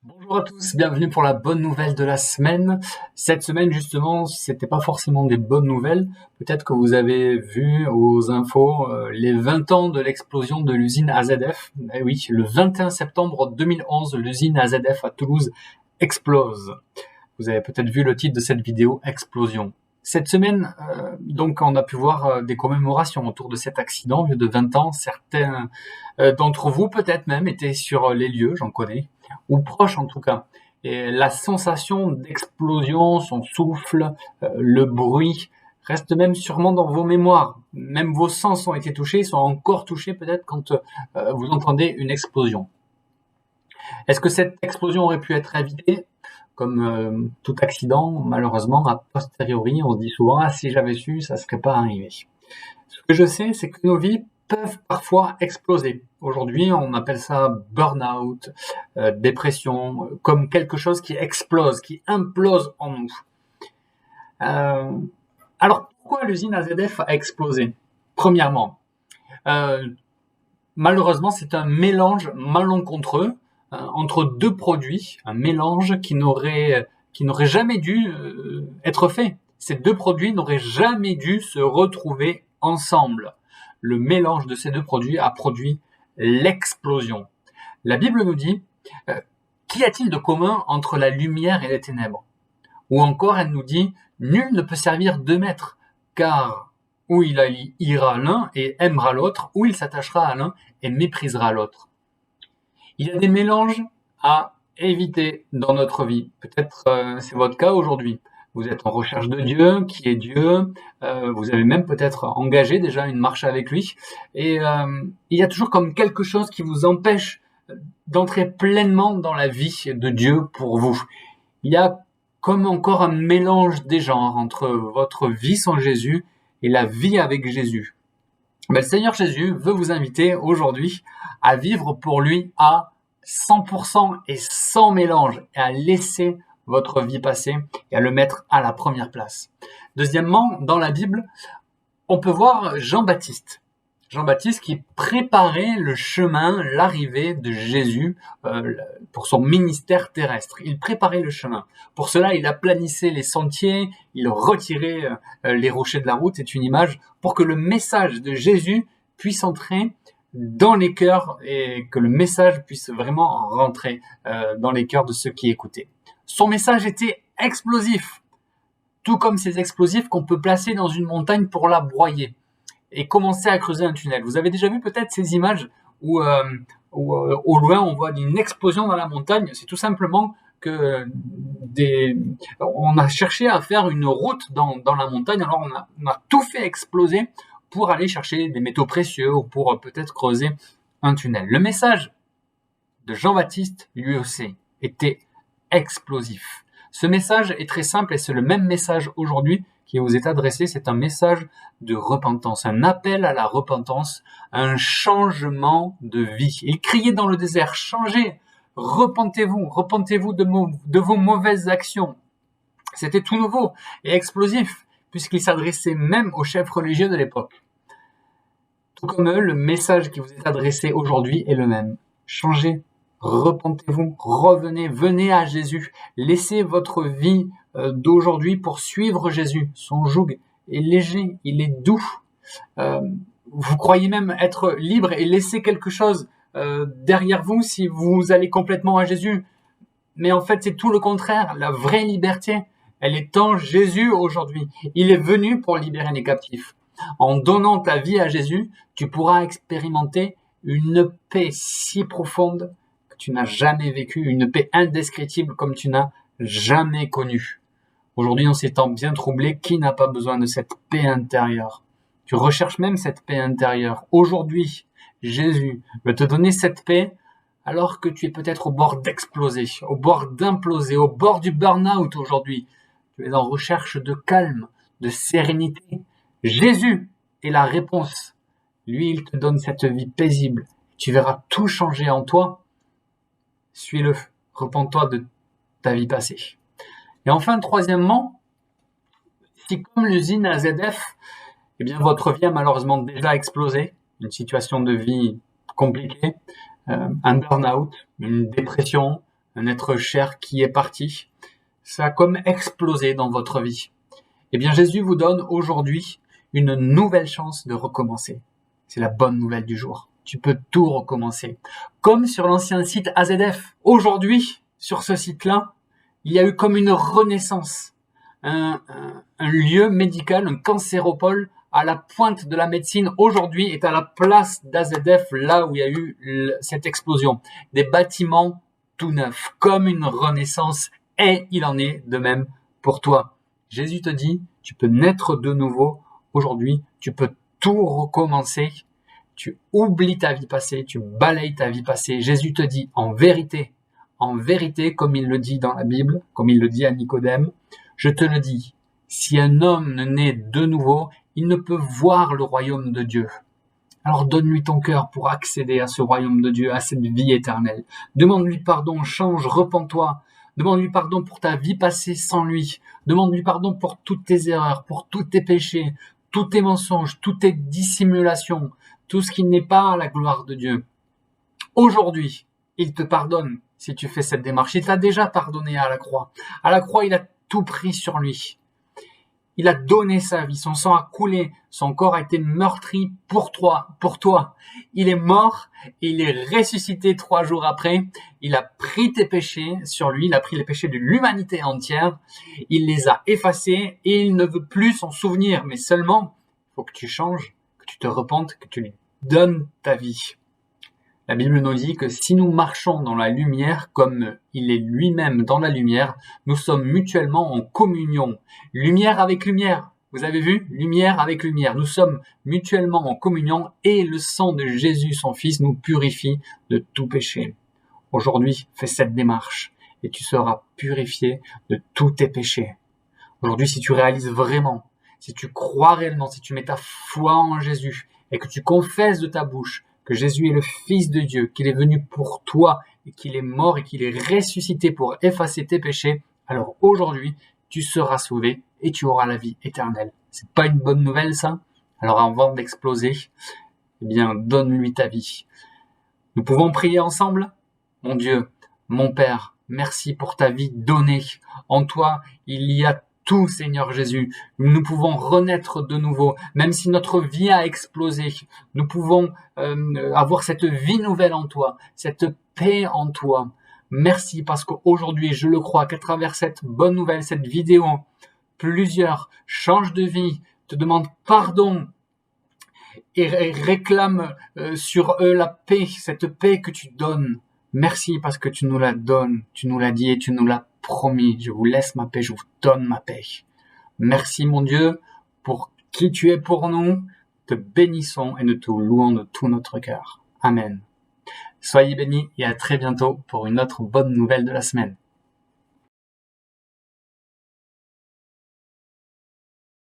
Bonjour à tous, bienvenue pour la bonne nouvelle de la semaine. Cette semaine, justement, c'était pas forcément des bonnes nouvelles. Peut-être que vous avez vu aux infos les 20 ans de l'explosion de l'usine AZF. Eh oui, le 21 septembre 2011, l'usine AZF à Toulouse explose. Vous avez peut-être vu le titre de cette vidéo, Explosion. Cette semaine, donc, on a pu voir des commémorations autour de cet accident, vieux de 20 ans. Certains d'entre vous, peut-être même, étaient sur les lieux, j'en connais, ou proches en tout cas. Et la sensation d'explosion, son souffle, le bruit, reste même sûrement dans vos mémoires. Même vos sens ont été touchés, sont encore touchés peut-être quand vous entendez une explosion. Est-ce que cette explosion aurait pu être évitée? Comme tout accident, malheureusement, a posteriori, on se dit souvent « Ah, si j'avais su, ça serait pas arrivé ». Ce que je sais, c'est que nos vies peuvent parfois exploser. Aujourd'hui, on appelle ça burn-out, dépression, comme quelque chose qui explose, qui implose en nous. Alors, pourquoi l'usine AZF a explosé? Premièrement, malheureusement, c'est un mélange malencontreux entre deux produits, un mélange qui n'aurait jamais dû être fait. Ces deux produits n'auraient jamais dû se retrouver ensemble. Le mélange de ces deux produits a produit l'explosion. La Bible nous dit qu'y a-t-il de commun entre la lumière et les ténèbres? Ou encore, elle nous dit nul ne peut servir deux maîtres, car ou il ira l'un et aimera l'autre, ou il s'attachera à l'un et méprisera l'autre. Il y a des mélanges à éviter dans notre vie. Peut-être c'est votre cas aujourd'hui. Vous êtes en recherche de Dieu, qui est Dieu. Vous avez même peut-être engagé déjà une marche avec lui. Et il y a toujours comme quelque chose qui vous empêche d'entrer pleinement dans la vie de Dieu pour vous. Il y a comme encore un mélange des genres entre votre vie sans Jésus et la vie avec Jésus. Mais le Seigneur Jésus veut vous inviter aujourd'hui à vivre pour lui à 100% et sans mélange, et à laisser votre vie passer et à le mettre à la première place. Deuxièmement, dans la Bible, on peut voir Jean-Baptiste. Jean-Baptiste qui préparait le chemin, l'arrivée de Jésus pour son ministère terrestre. Il préparait le chemin. Pour cela, il aplanissait les sentiers, il retirait les rochers de la route, c'est une image, pour que le message de Jésus puisse entrer dans les cœurs et que le message puisse vraiment rentrer dans les cœurs de ceux qui écoutaient. Son message était explosif, tout comme ces explosifs qu'on peut placer dans une montagne pour la broyer et commencer à creuser un tunnel. Vous avez déjà vu peut-être ces images où au loin on voit une explosion dans la montagne. C'est tout simplement que on a cherché à faire une route dans la montagne, alors on a tout fait exploser pour aller chercher des métaux précieux ou pour peut-être creuser un tunnel. Le message de Jean-Baptiste, lui aussi, était explosif. Ce message est très simple et c'est le même message aujourd'hui qui vous est adressé. C'est un message de repentance, un appel à la repentance, un changement de vie. Il criait dans le désert, changez, repentez-vous de vos mauvaises actions. C'était tout nouveau et explosif, puisqu'il s'adressait même aux chefs religieux de l'époque. Tout comme eux, le message qui vous est adressé aujourd'hui est le même. Changez, repentez-vous, revenez, venez à Jésus. Laissez votre vie d'aujourd'hui pour suivre Jésus. Son joug est léger, il est doux. Vous croyez même être libre et laisser quelque chose derrière vous si vous allez complètement à Jésus. Mais en fait, c'est tout le contraire. La vraie liberté, elle est en Jésus aujourd'hui. Il est venu pour libérer les captifs. En donnant ta vie à Jésus, tu pourras expérimenter une paix si profonde que tu n'as jamais vécue, une paix indescriptible comme tu n'as jamais connue. Aujourd'hui, en ces temps bien troublés, qui n'a pas besoin de cette paix intérieure? Tu recherches même cette paix intérieure. Aujourd'hui, Jésus veut te donner cette paix alors que tu es peut-être au bord d'exploser, au bord d'imploser, au bord du burn-out aujourd'hui. Tu es en recherche de calme, de sérénité. Jésus est la réponse. Lui, il te donne cette vie paisible. Tu verras tout changer en toi. Suis-le. Repens-toi de ta vie passée. Et enfin, troisièmement, si comme l'usine AZF, eh bien, votre vie a malheureusement déjà explosé, une situation de vie compliquée, un burn-out, une dépression, un être cher qui est parti, ça a comme explosé dans votre vie. Eh bien, Jésus vous donne aujourd'hui une nouvelle chance de recommencer. C'est la bonne nouvelle du jour. Tu peux tout recommencer. Comme sur l'ancien site AZF. Aujourd'hui, sur ce site-là, il y a eu comme une renaissance. Un lieu médical, un cancéropole à la pointe de la médecine aujourd'hui est à la place d'AZF, là où il y a eu cette explosion. Des bâtiments tout neufs, comme une renaissance, et il en est de même pour toi. Jésus te dit, tu peux naître de nouveau aujourd'hui, tu peux tout recommencer, tu oublies ta vie passée, tu balayes ta vie passée. Jésus te dit, en vérité, comme il le dit dans la Bible, comme il le dit à Nicodème, je te le dis, si un homme ne naît de nouveau, il ne peut voir le royaume de Dieu. Alors donne-lui ton cœur pour accéder à ce royaume de Dieu, à cette vie éternelle. Demande-lui pardon, change, repens-toi. Demande-lui pardon pour ta vie passée sans lui. Demande-lui pardon pour toutes tes erreurs, pour tous tes péchés, tous tes mensonges, toutes tes dissimulations, tout ce qui n'est pas la gloire de Dieu. Aujourd'hui, il te pardonne si tu fais cette démarche. Il t'a déjà pardonné à la croix. À la croix, il a tout pris sur lui. Il a donné sa vie, son sang a coulé, son corps a été meurtri pour toi. Il est mort et il est ressuscité 3 jours après. Il a pris tes péchés sur lui, il a pris les péchés de l'humanité entière. Il les a effacés et il ne veut plus s'en souvenir. Mais seulement, il faut que tu changes, que tu te repentes, que tu lui donnes ta vie. La Bible nous dit que si nous marchons dans la lumière comme il est lui-même dans la lumière, nous sommes mutuellement en communion. Lumière avec lumière. Vous avez vu? Lumière avec lumière. Nous sommes mutuellement en communion et le sang de Jésus, son Fils, nous purifie de tout péché. Aujourd'hui, fais cette démarche et tu seras purifié de tous tes péchés. Aujourd'hui, si tu réalises vraiment, si tu crois réellement, si tu mets ta foi en Jésus et que tu confesses de ta bouche que Jésus est le Fils de Dieu, qu'il est venu pour toi et qu'il est mort et qu'il est ressuscité pour effacer tes péchés, alors aujourd'hui, tu seras sauvé et tu auras la vie éternelle. C'est pas une bonne nouvelle, ça? Alors avant d'exploser, eh bien, donne-lui ta vie. Nous pouvons prier ensemble? Mon Dieu, mon Père, merci pour ta vie donnée. En toi, il y a tout, Seigneur Jésus. Nous pouvons renaître de nouveau, même si notre vie a explosé. Nous pouvons avoir cette vie nouvelle en toi, cette paix en toi. Merci parce qu'aujourd'hui, je le crois, qu'à travers cette bonne nouvelle, cette vidéo, plusieurs changent de vie, te demandent pardon et réclament sur eux la paix, cette paix que tu donnes. Merci parce que tu nous la donnes, tu nous l'as dit et tu nous l'as promis. Je vous laisse ma paix, je vous donne ma paix. Merci mon Dieu pour qui tu es pour nous. Te bénissons et nous te louons de tout notre cœur. Amen. Soyez bénis et à très bientôt pour une autre bonne nouvelle de la semaine.